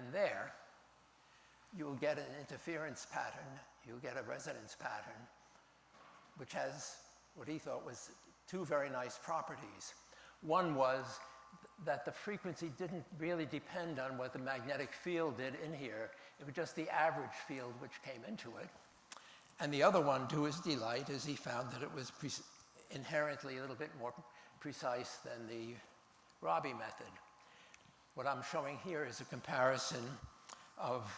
And there, you'll get an interference pattern, you'll get a resonance pattern, which has what he thought was two very nice properties. One was that the frequency didn't really depend on what the magnetic field did in here. It was just the average field which came into it. And the other one, to his delight, is he found that it was inherently a little bit more precise than the Rabi method. What I'm showing here is a comparison of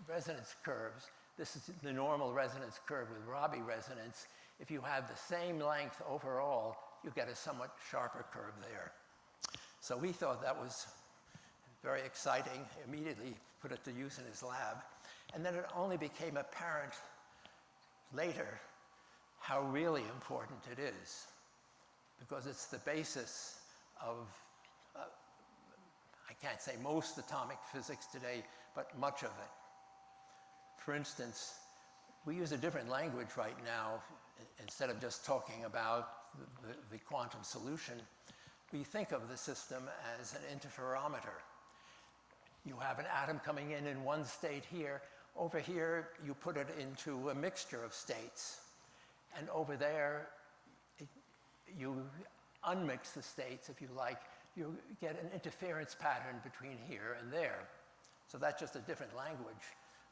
resonance curves. This is the normal resonance curve with Rabi resonance. If you have the same length overall, you get a somewhat sharper curve there. So we thought that was very exciting, immediately put it to use in his lab. And then it only became apparent later how really important it is, because it's the basis of, I can't say most atomic physics today, but much of it. For instance, we use a different language right now. Instead of just talking about the quantum solution, we think of the system as an interferometer. You have an atom coming in one state here. Over here, you put it into a mixture of states. And over there, you unmix the states, if you like. You get an interference pattern between here and there. So that's just a different language.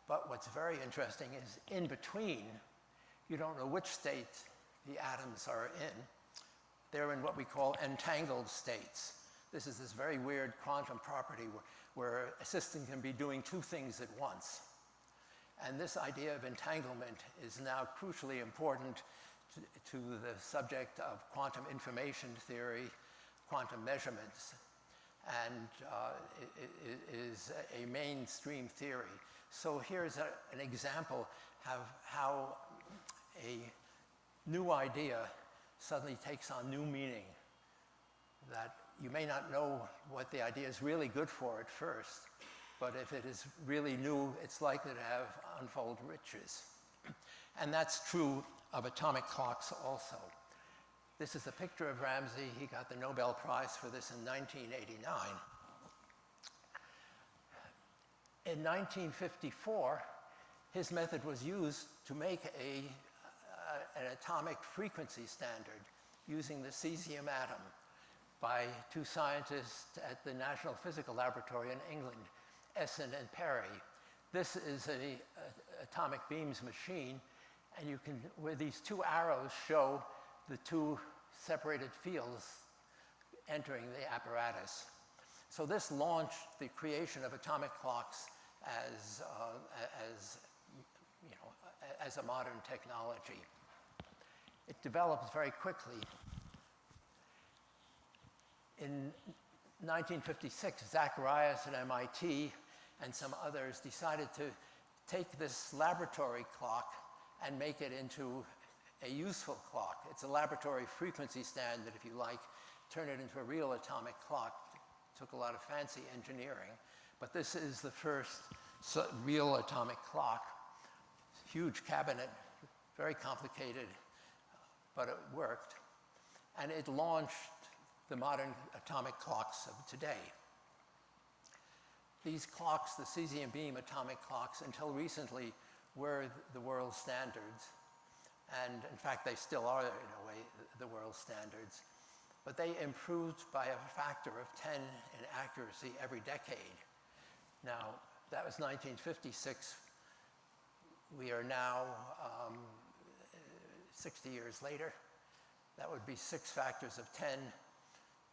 But what's very interesting is in between, you don't know which state the atoms are in. They're in what we call entangled states. This is this very weird quantum property where a system can be doing two things at once. And this idea of entanglement is now crucially important to the subject of quantum information theory, quantum measurements, and is a mainstream theory. So here's an example of how a new idea suddenly takes on new meaning, that you may not know what the idea is really good for at first, but if it is really new, it's likely to have unfold riches. And that's true of atomic clocks also. This is a picture of Ramsey. He got the Nobel Prize for this in 1989. In 1954, his method was used to make an atomic frequency standard using the cesium atom by two scientists at the National Physical Laboratory in England, Essen and Perry. This is an atomic beams machine, and you can, where these two arrows show the two separated fields entering the apparatus. So this launched the creation of atomic clocks as a modern technology. It developed very quickly. In 1956, Zacharias at MIT and some others decided to take this laboratory clock and make it into a useful clock. It's a laboratory frequency standard, if you like. Turn it into a real atomic clock. It took a lot of fancy engineering. But this is the first real atomic clock. Huge cabinet, very complicated, but it worked. And it launched the modern atomic clocks of today. These clocks, the cesium beam atomic clocks, until recently were the world standards. And in fact, they still are, in a way, the world standards. But they improved by a factor of 10 in accuracy every decade. Now, that was 1956. We are now 60 years later. That would be 6 factors of 10.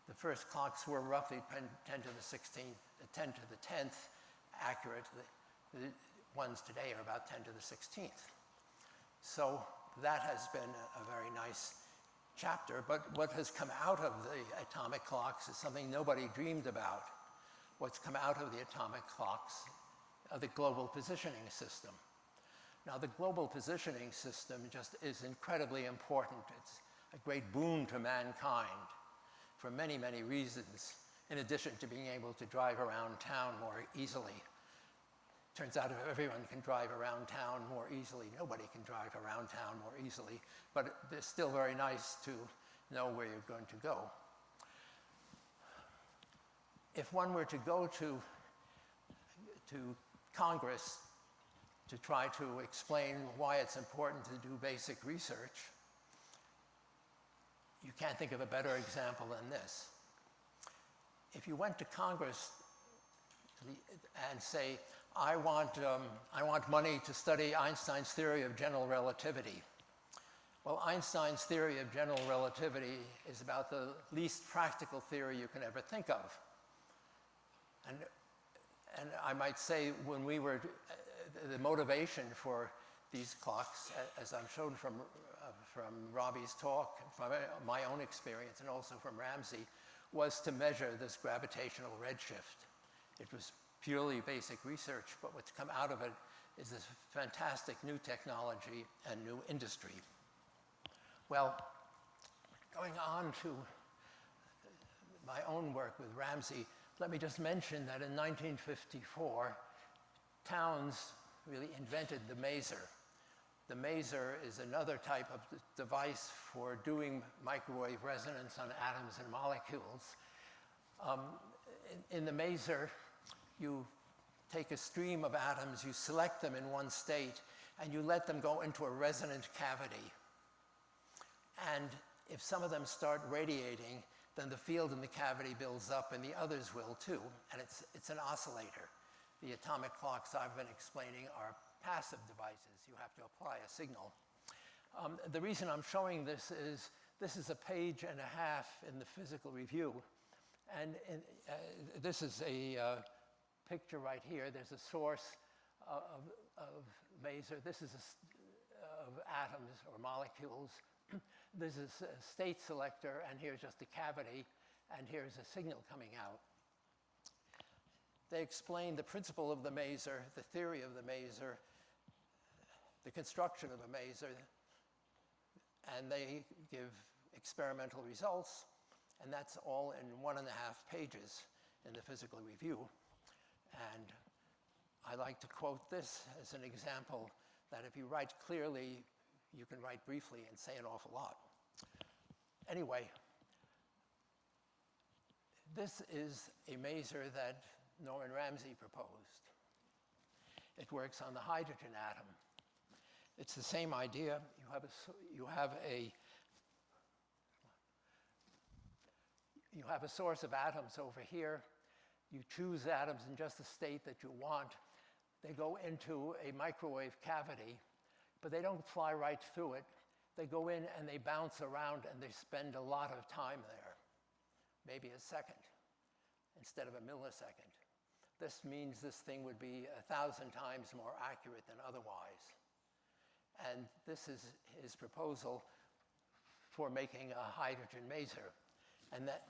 The first clocks were roughly 10 to the 16th, 10 to the 10th accurate. The ones today are about 10 to the 16th. So that has been a very nice chapter. But what has come out of the atomic clocks is something nobody dreamed about. What's come out of the atomic clocks are the global positioning system. Now, the global positioning system just is incredibly important. It's a great boon to mankind for many, many reasons, in addition to being able to drive around town more easily. Turns out if everyone can drive around town more easily, nobody can drive around town more easily, but it's still very nice to know where you're going to go. If one were to go to to Congress to try to explain why it's important to do basic research, you can't think of a better example than this. If you went to Congress and say, I want money to study Einstein's theory of general relativity. Well, Einstein's theory of general relativity is about the least practical theory you can ever think of. And I might say when we were, the motivation for these clocks, as I'm shown from Robbie's talk, from my own experience, and also from Ramsey, was to measure this gravitational redshift. It was purely basic research, but what's come out of it is this fantastic new technology and new industry. Well, going on to my own work with Ramsey, let me just mention that in 1954, Townes really invented the maser. The maser is another type of device for doing microwave resonance on atoms and molecules. In the maser, you take a stream of atoms, you select them in one state, and you let them go into a resonant cavity. And if some of them start radiating, then the field in the cavity builds up and the others will too, and it's an oscillator. The atomic clocks I've been explaining are passive devices. You have to apply a signal. The reason I'm showing this is a page and a half in the Physical Review, and this is a picture right here. There's a source of maser. This is of atoms or molecules. This is a state selector, and here's just a cavity, and here's a signal coming out. They explain the principle of the maser, the theory of the maser, the construction of a maser, and they give experimental results, and that's all in 1.5 pages in the Physical Review. And I like to quote this as an example that if you write clearly, you can write briefly and say an awful lot. Anyway, this is a maser that Norman Ramsey proposed. It works on the hydrogen atom. It's the same idea. You have a source of atoms over here. You choose atoms in just the state that you want. They go into a microwave cavity, but they don't fly right through it. They go in and they bounce around and they spend a lot of time there, maybe a second instead of a millisecond. This means this thing would be 1,000 times more accurate than otherwise. And this is his proposal for making a hydrogen maser. And that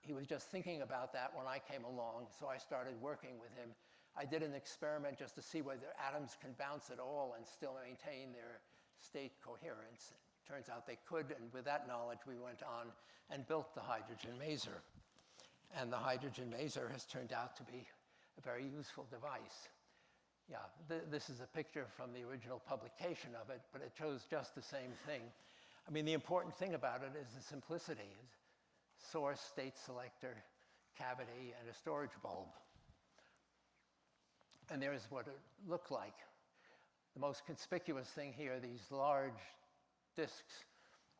he was just thinking about that when I came along, so I started working with him. I did an experiment just to see whether atoms can bounce at all and still maintain their state coherence. It turns out they could, and with that knowledge, we went on and built the hydrogen maser. And the hydrogen maser has turned out to be a very useful device. Yeah, this is a picture from the original publication of it, but it shows just the same thing. I mean, the important thing about it is the simplicity. Source, state selector, cavity, and a storage bulb. And there's what it looked like. The most conspicuous thing here, these large disks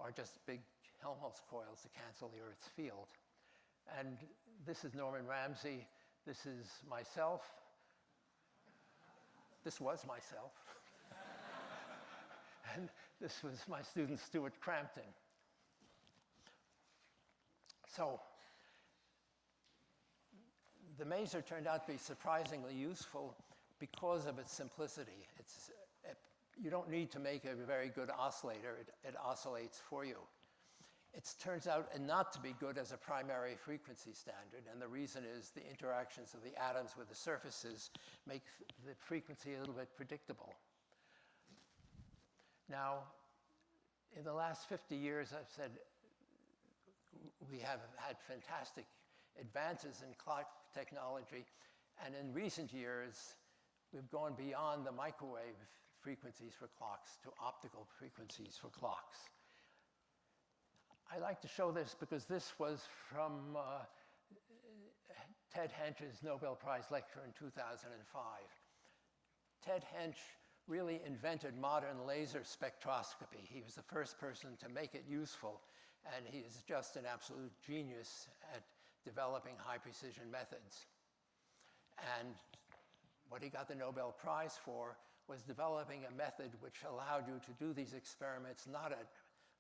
are just big Helmholtz coils to cancel the Earth's field. And this is Norman Ramsey. This is myself. This was myself. And this was my student, Stuart Crampton. So the maser turned out to be surprisingly useful because of its simplicity. You don't need to make a very good oscillator. It oscillates for you. It turns out not to be good as a primary frequency standard, and the reason is the interactions of the atoms with the surfaces make the frequency a little bit predictable. Now, in the last 50 years, I've said we have had fantastic advances in clock technology, and in recent years, we've gone beyond the microwave frequencies for clocks to optical frequencies for clocks. I like to show this because this was from Ted Hensch's Nobel Prize lecture in 2005. Ted Hensch really invented modern laser spectroscopy. He was the first person to make it useful, and he is just an absolute genius at developing high-precision methods. And what he got the Nobel Prize for was developing a method which allowed you to do these experiments not at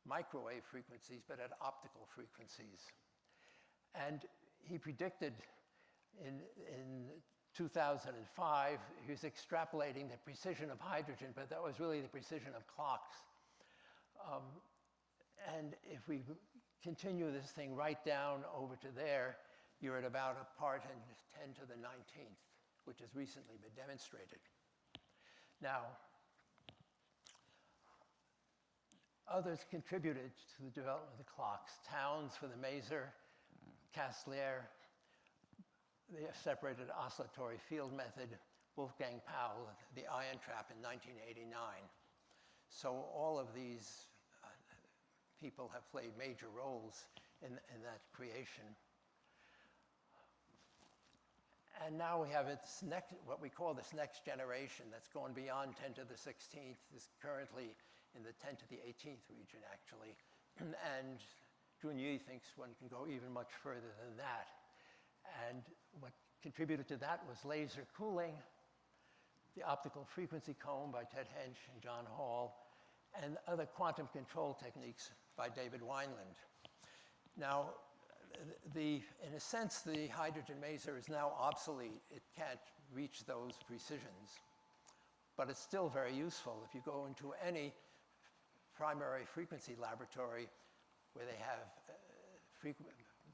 microwave frequencies, but at optical frequencies. And he predicted in 2005, he was extrapolating the precision of hydrogen, but that was really the precision of clocks. And if we continue this thing right down over to there, you're at about a part in 10 to the 19th, which has recently been demonstrated. Now, others contributed to the development of the clocks. Towns for the maser, Castlier, the separated oscillatory field method, Wolfgang Paul, the ion trap in 1989. So all of these people have played major roles in that creation. And now we have what we call this next generation that's gone beyond 10 to the 16th, is currently in the 10 to the 18th region, actually. And Junyi thinks one can go even much further than that. And what contributed to that was laser cooling, the optical frequency comb by Ted Hensch and John Hall, and other quantum control techniques by David Wineland. Now, in a sense, the hydrogen maser is now obsolete. It can't reach those precisions. But it's still very useful. If you go into any primary frequency laboratory where they have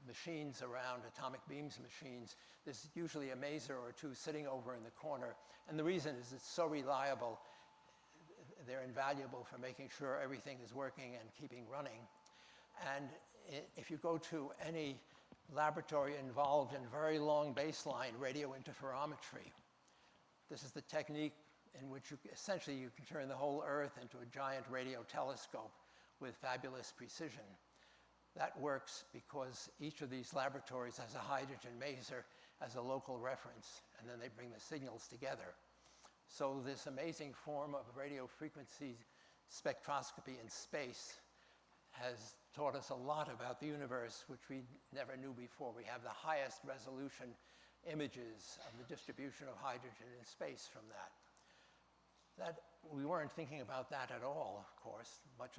machines around, atomic beams machines, there's usually a maser or two sitting over in the corner. And the reason is it's so reliable. They're invaluable for making sure everything is working and keeping running. And if you go to any laboratory involved in very long baseline radio interferometry, this is the technique in which essentially you can turn the whole Earth into a giant radio telescope with fabulous precision. That works because each of these laboratories has a hydrogen maser as a local reference, and then they bring the signals together. So this amazing form of radio frequency spectroscopy in space has taught us a lot about the universe, which we never knew before. We have the highest resolution images of the distribution of hydrogen in space from that. We weren't thinking about that at all, of course, much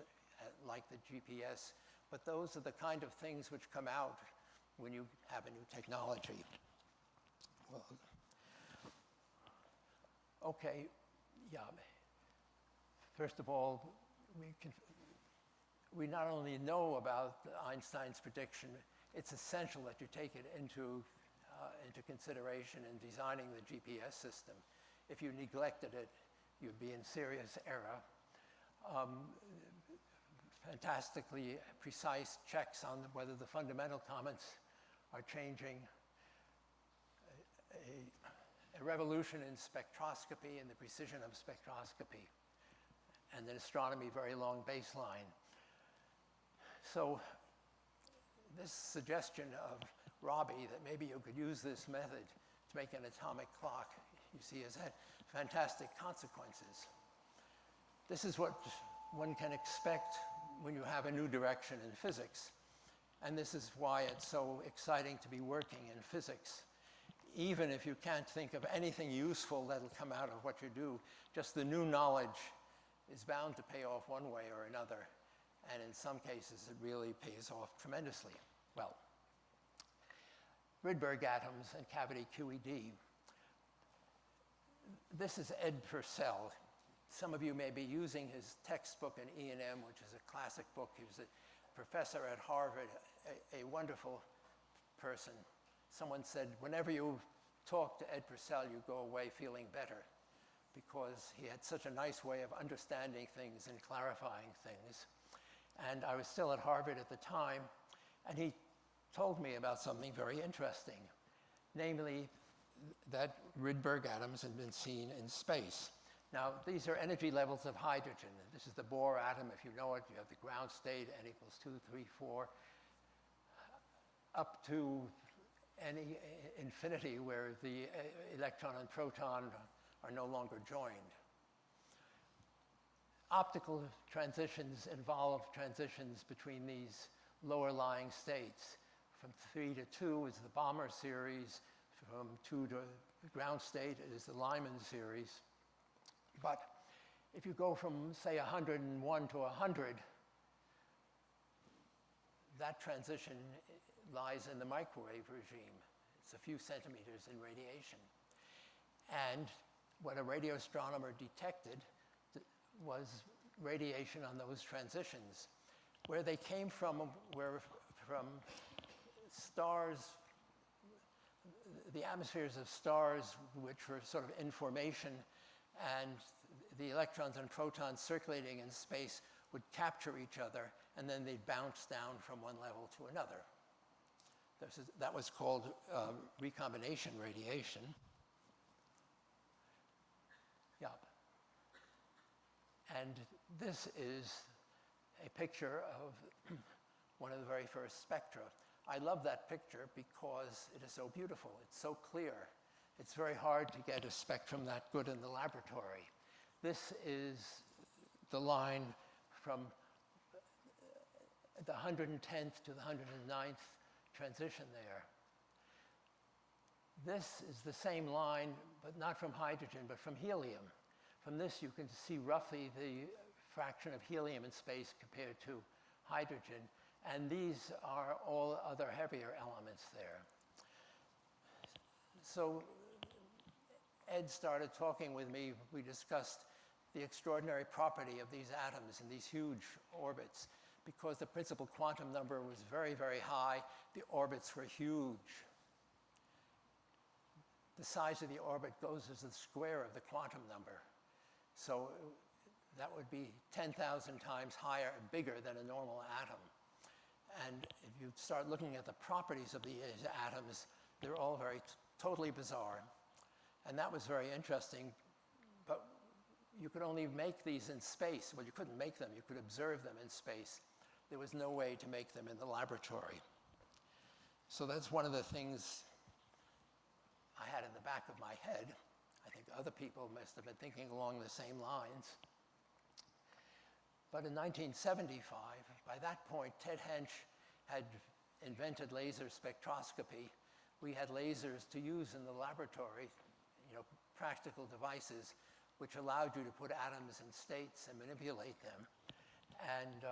like the GPS, but those are the kind of things which come out when you have a new technology. Well, okay, yeah. First of all, we not only know about Einstein's prediction, it's essential that you take it into consideration in designing the GPS system. If you neglected it, you'd be in serious error. Fantastically precise checks on whether the fundamental comments are changing. A revolution in spectroscopy and the precision of spectroscopy. And in astronomy, very long baseline. So this suggestion of Robbie that maybe you could use this method to make an atomic clock, you see, has had fantastic consequences. This is what one can expect when you have a new direction in physics. And this is why it's so exciting to be working in physics. Even if you can't think of anything useful that'll come out of what you do, just the new knowledge is bound to pay off one way or another. And in some cases, it really pays off tremendously. Well, Rydberg atoms and cavity QED. This is Ed Purcell. Some of you may be using his textbook in E&M, which is a classic book. He was a professor at Harvard, a wonderful person. Someone said, whenever you talk to Ed Purcell, you go away feeling better, because he had such a nice way of understanding things and clarifying things. And I was still at Harvard at the time, and he told me about something very interesting, namely that Rydberg atoms had been seen in space. Now, these are energy levels of hydrogen. This is the Bohr atom. If you know it, you have the ground state, n equals 2, 3, 4, up to any infinity where the electron and proton are no longer joined. Optical transitions involve transitions between these lower lying states. From 3 to 2 is the Balmer series. From 2 to ground state is the Lyman series. But if you go from, say, 101 to 100, that transition lies in the microwave regime. It's a few centimeters in radiation. And what a radio astronomer detected was radiation on those transitions. Where they came from were from stars, the atmospheres of stars, which were sort of in formation, and the electrons and protons circulating in space would capture each other, and then they'd bounce down from one level to another. That was called recombination radiation. Yeah. And this is a picture of one of the very first spectra. I love that picture because it is so beautiful. It's so clear. It's very hard to get a spectrum that good in the laboratory. This is the line from the 110th to the 109th transition there. This is the same line, but not from hydrogen, but from helium. From this, you can see roughly the fraction of helium in space compared to hydrogen. And these are all other heavier elements there. So Ed started talking with me. We discussed the extraordinary property of these atoms in these huge orbits. Because the principal quantum number was very, very high, the orbits were huge. The size of the orbit goes as the square of the quantum number. So that would be 10,000 times higher, bigger than a normal atom. And if you start looking at the properties of these atoms, they're all very totally bizarre. And that was very interesting, but you could only make these in space. Well, you couldn't make them, you could observe them in space. There was no way to make them in the laboratory. So that's one of the things I had in the back of my head. I think other people must have been thinking along the same lines. But in 1975, by that point, Ted Hench had invented laser spectroscopy. We had lasers to use in the laboratory, practical devices, which allowed you to put atoms in states and manipulate them. And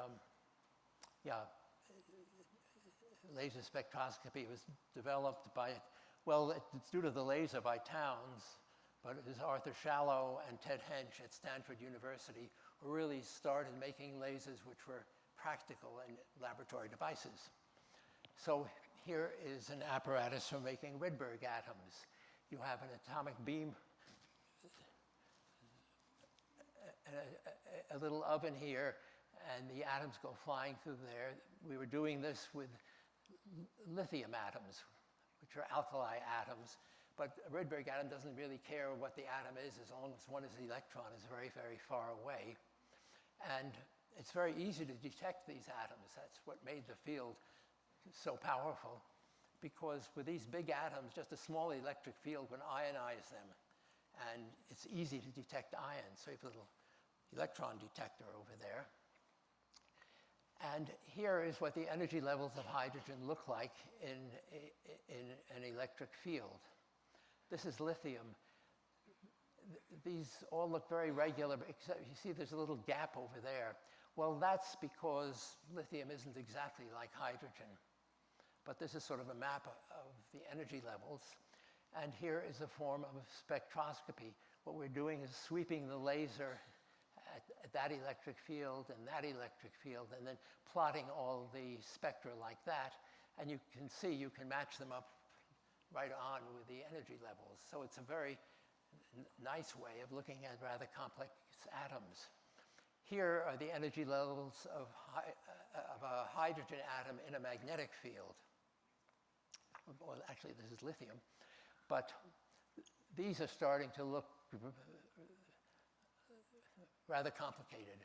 laser spectroscopy was developed by, well, it's due to the laser by Towns, but it was Arthur Shallow and Ted Hench at Stanford University who really started making lasers which were practical and laboratory devices. So here is an apparatus for making Rydberg atoms. You have an atomic beam, a little oven here, and the atoms go flying through there. We were doing this with lithium atoms, which are alkali atoms. But a Rydberg atom doesn't really care what the atom is as long as one is the electron is very, very far away. And it's very easy to detect these atoms. That's what made the field so powerful. Because with these big atoms, just a small electric field would ionize them. And it's easy to detect ions. So you have a little electron detector over there. And here is what the energy levels of hydrogen look like in an electric field. This is lithium. These all look very regular, except you see there's a little gap over there. Well, that's because lithium isn't exactly like hydrogen. But this is sort of a map of the energy levels. And here is a form of spectroscopy. What we're doing is sweeping the laser at that electric field and that electric field, and then plotting all the spectra like that. And you can see, you can match them up right on with the energy levels. So it's a very nice way of looking at rather complex atoms. Here are the energy levels of a hydrogen atom in a magnetic field. Well, actually, this is lithium. But these are starting to look rather complicated.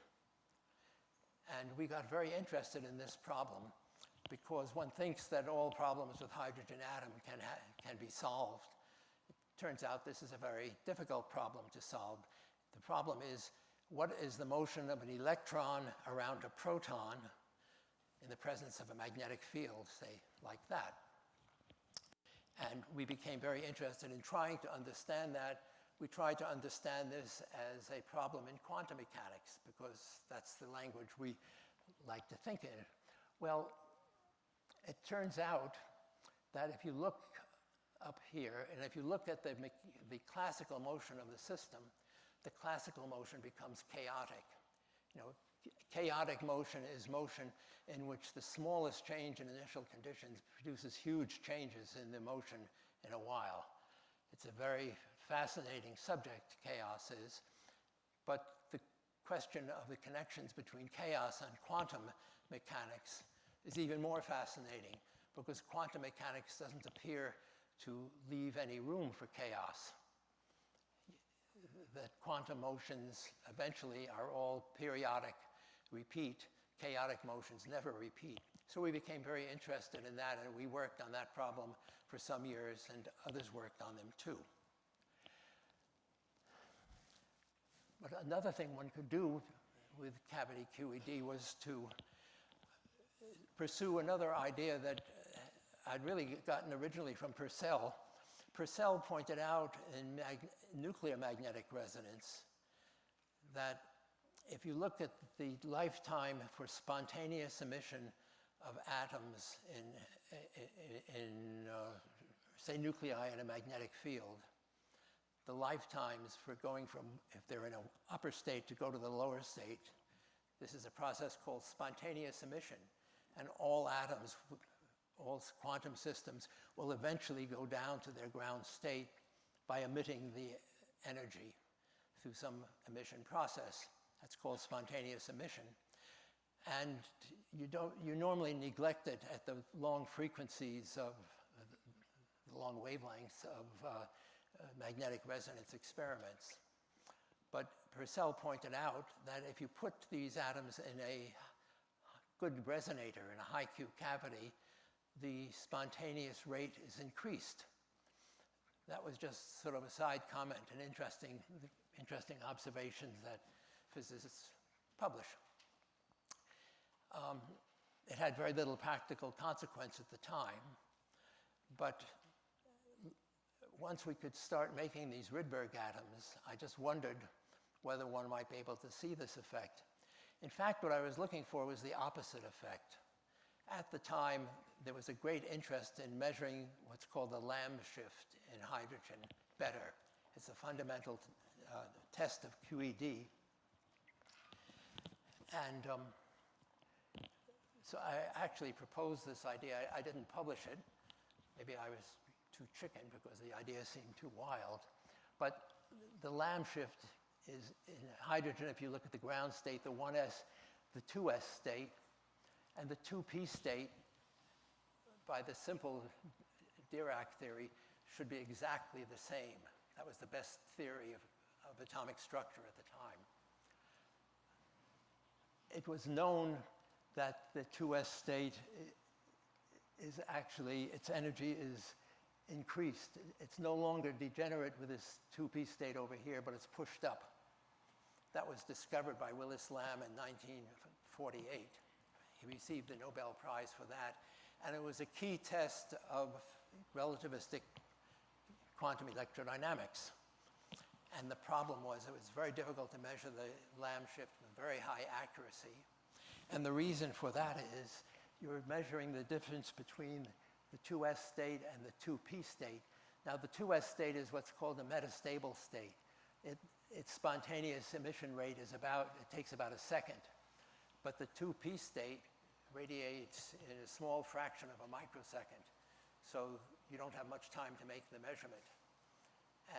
And we got very interested in this problem because one thinks that all problems with hydrogen atom can be solved. It turns out this is a very difficult problem to solve. The problem is, what is the motion of an electron around a proton in the presence of a magnetic field, say, like that? And we became very interested in trying to understand that. We tried to understand this as a problem in quantum mechanics, because that's the language we like to think in. Well, it turns out that if you look up here, and if you look at the classical motion of the system, the classical motion becomes chaotic. You know, chaotic motion is motion in which the smallest change in initial conditions produces huge changes in the motion in a while. It's a very fascinating subject, chaos is, but the question of the connections between chaos and quantum mechanics is even more fascinating, because quantum mechanics doesn't appear to leave any room for chaos. That quantum motions eventually are all periodic repeat. Chaotic motions never repeat. So we became very interested in that, and we worked on that problem for some years, and others worked on them too. But another thing one could do with cavity QED was to pursue another idea that I'd really gotten originally from Purcell. Purcell pointed out in nuclear magnetic resonance that if you look at the lifetime for spontaneous emission of atoms in say, nuclei in a magnetic field, the lifetimes for going from, if they're in an upper state, to go to the lower state, this is a process called spontaneous emission. And all atoms, all quantum systems, will eventually go down to their ground state by emitting the energy through some emission process. That's called spontaneous emission. And you normally neglect it at the long frequencies of, the long wavelengths of magnetic resonance experiments. But Purcell pointed out that if you put these atoms in a good resonator, in a high Q cavity, the spontaneous rate is increased. That was just sort of a side comment, an interesting observation that physicists publish. It had very little practical consequence at the time, but once we could start making these Rydberg atoms, I just wondered whether one might be able to see this effect. In fact, what I was looking for was the opposite effect. At the time, there was a great interest in measuring what's called the Lamb shift in hydrogen better. It's a fundamental test of QED. And so I actually proposed this idea. I didn't publish it. Maybe I was too chicken because the idea seemed too wild. But the Lamb shift is in hydrogen, if you look at the ground state, the 1s, the 2s state, and the 2p state, by the simple Dirac theory, should be exactly the same. That was the best theory of atomic structure at the time. It was known that the 2s state is actually, its energy is increased. It's no longer degenerate with this 2p state over here, but it's pushed up. That was discovered by Willis Lamb in 1948. He received the Nobel Prize for that. And it was a key test of relativistic quantum electrodynamics. And the problem was it was very difficult to measure the Lamb shift with very high accuracy. And the reason for that is you're measuring the difference between the 2s state and the 2p state. Now, the 2s state is what's called a metastable state. Its spontaneous emission rate is it takes about a second. But the 2p state radiates in a small fraction of a microsecond. So you don't have much time to make the measurement.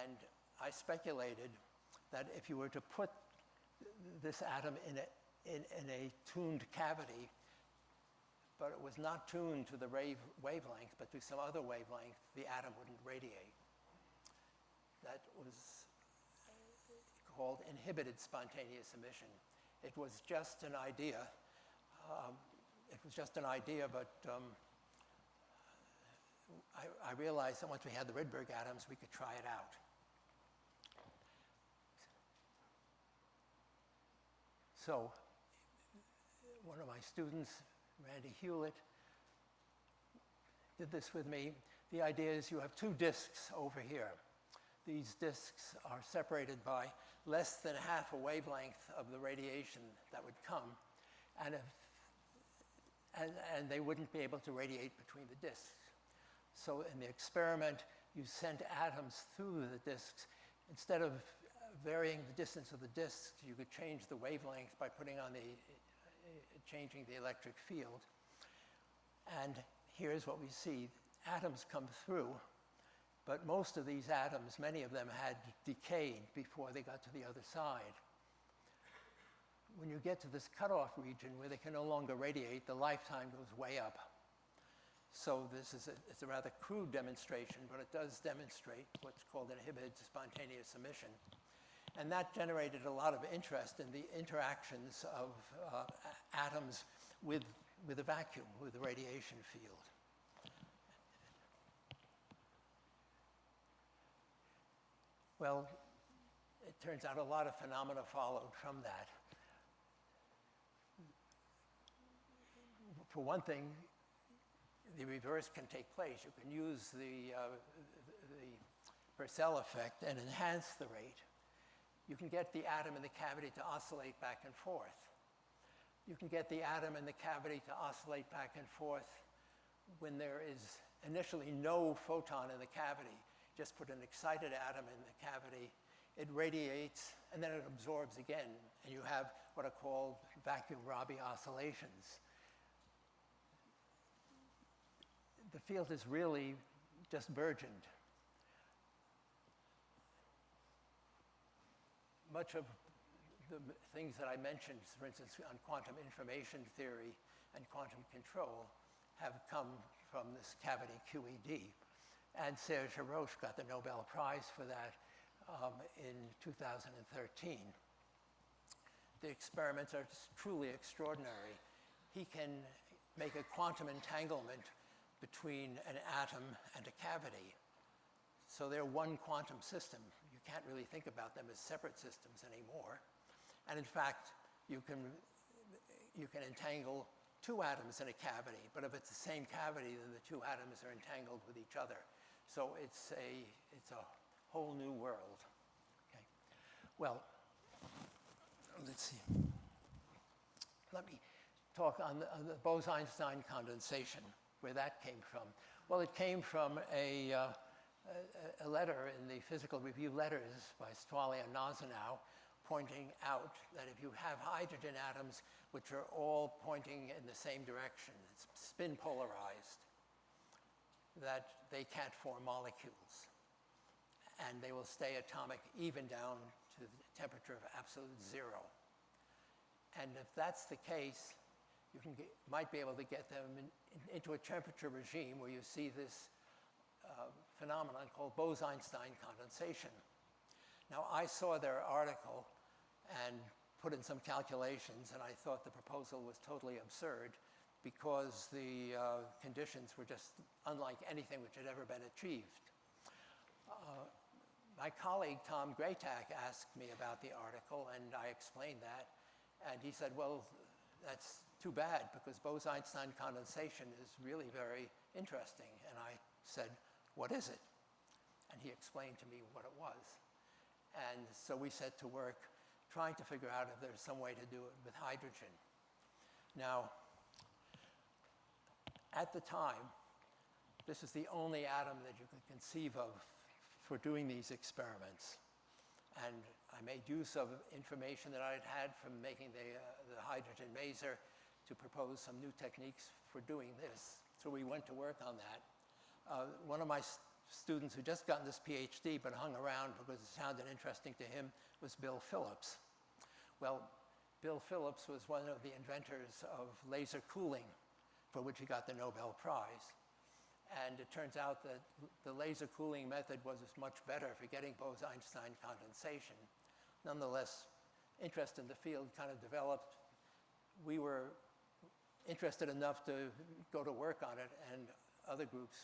And I speculated that if you were to put this atom in a tuned cavity, but it was not tuned to the wavelength, but to some other wavelength, the atom wouldn't radiate. That was called inhibited spontaneous emission. It was just an idea. it was just an idea, but I realized that once we had the Rydberg atoms, we could try it out. So one of my students, Randy Hewlett, did this with me. The idea is you have two disks over here. These disks are separated by less than half a wavelength of the radiation that would come, and they wouldn't be able to radiate between the disks. So in the experiment, you sent atoms through the disks. Instead of varying the distance of the disks, you could change the wavelength by changing the electric field. And here's what we see. Atoms come through, but most of these atoms, many of them had decayed before they got to the other side. When you get to this cutoff region where they can no longer radiate, the lifetime goes way up. So this is it's a rather crude demonstration, but it does demonstrate what's called inhibited spontaneous emission. And that generated a lot of interest in the interactions of atoms with a vacuum, with the radiation field. Well, it turns out a lot of phenomena followed from that. For one thing, the reverse can take place. You can use the Purcell effect and enhance the rate. You can get the atom in the cavity to oscillate back and forth. You can get the atom in the cavity to oscillate back and forth when there is initially no photon in the cavity. Just put an excited atom in the cavity, it radiates, and then it absorbs again. And you have what are called vacuum-Rabi oscillations. The field is really just burgeoned. Much of the things that I mentioned, for instance, on quantum information theory and quantum control, have come from this cavity QED. And Serge Haroche got the Nobel Prize for that in 2013. The experiments are truly extraordinary. He can make a quantum entanglement between an atom and a cavity. So they're one quantum system. You can't really think about them as separate systems anymore. And in fact, you can entangle two atoms in a cavity, but if it's the same cavity, then the two atoms are entangled with each other. So it's a whole new world. Okay. Well, let's see. Let me talk on the Bose-Einstein condensation, where that came from. Well, it came from a letter in the Physical Review Letters by Stwally and Nosenow, pointing out that if you have hydrogen atoms which are all pointing in the same direction, it's spin polarized, that they can't form molecules. And they will stay atomic even down to the temperature of absolute zero. And if that's the case, you might be able to get them into a temperature regime where you see this phenomenon called Bose-Einstein condensation. Now, I saw their article and put in some calculations, and I thought the proposal was totally absurd because the conditions were just unlike anything which had ever been achieved. My colleague, Tom Graytak, asked me about the article, and I explained that. And he said, well, that's too bad, because Bose-Einstein condensation is really very interesting. And I said, what is it? And he explained to me what it was. And so we set to work trying to figure out if there's some way to do it with hydrogen. Now, at the time, this is the only atom that you could conceive of for doing these experiments. And I made use of information that I had had from making the hydrogen maser to propose some new techniques for doing this. So we went to work on that. One of my students who just gotten this PhD but hung around because it sounded interesting to him was Bill Phillips. Well, Bill Phillips was one of the inventors of laser cooling, for which he got the Nobel Prize. And it turns out that the laser cooling method was much better for getting Bose-Einstein condensation. Nonetheless, interest in the field kind of developed. We were interested enough to go to work on it, and other groups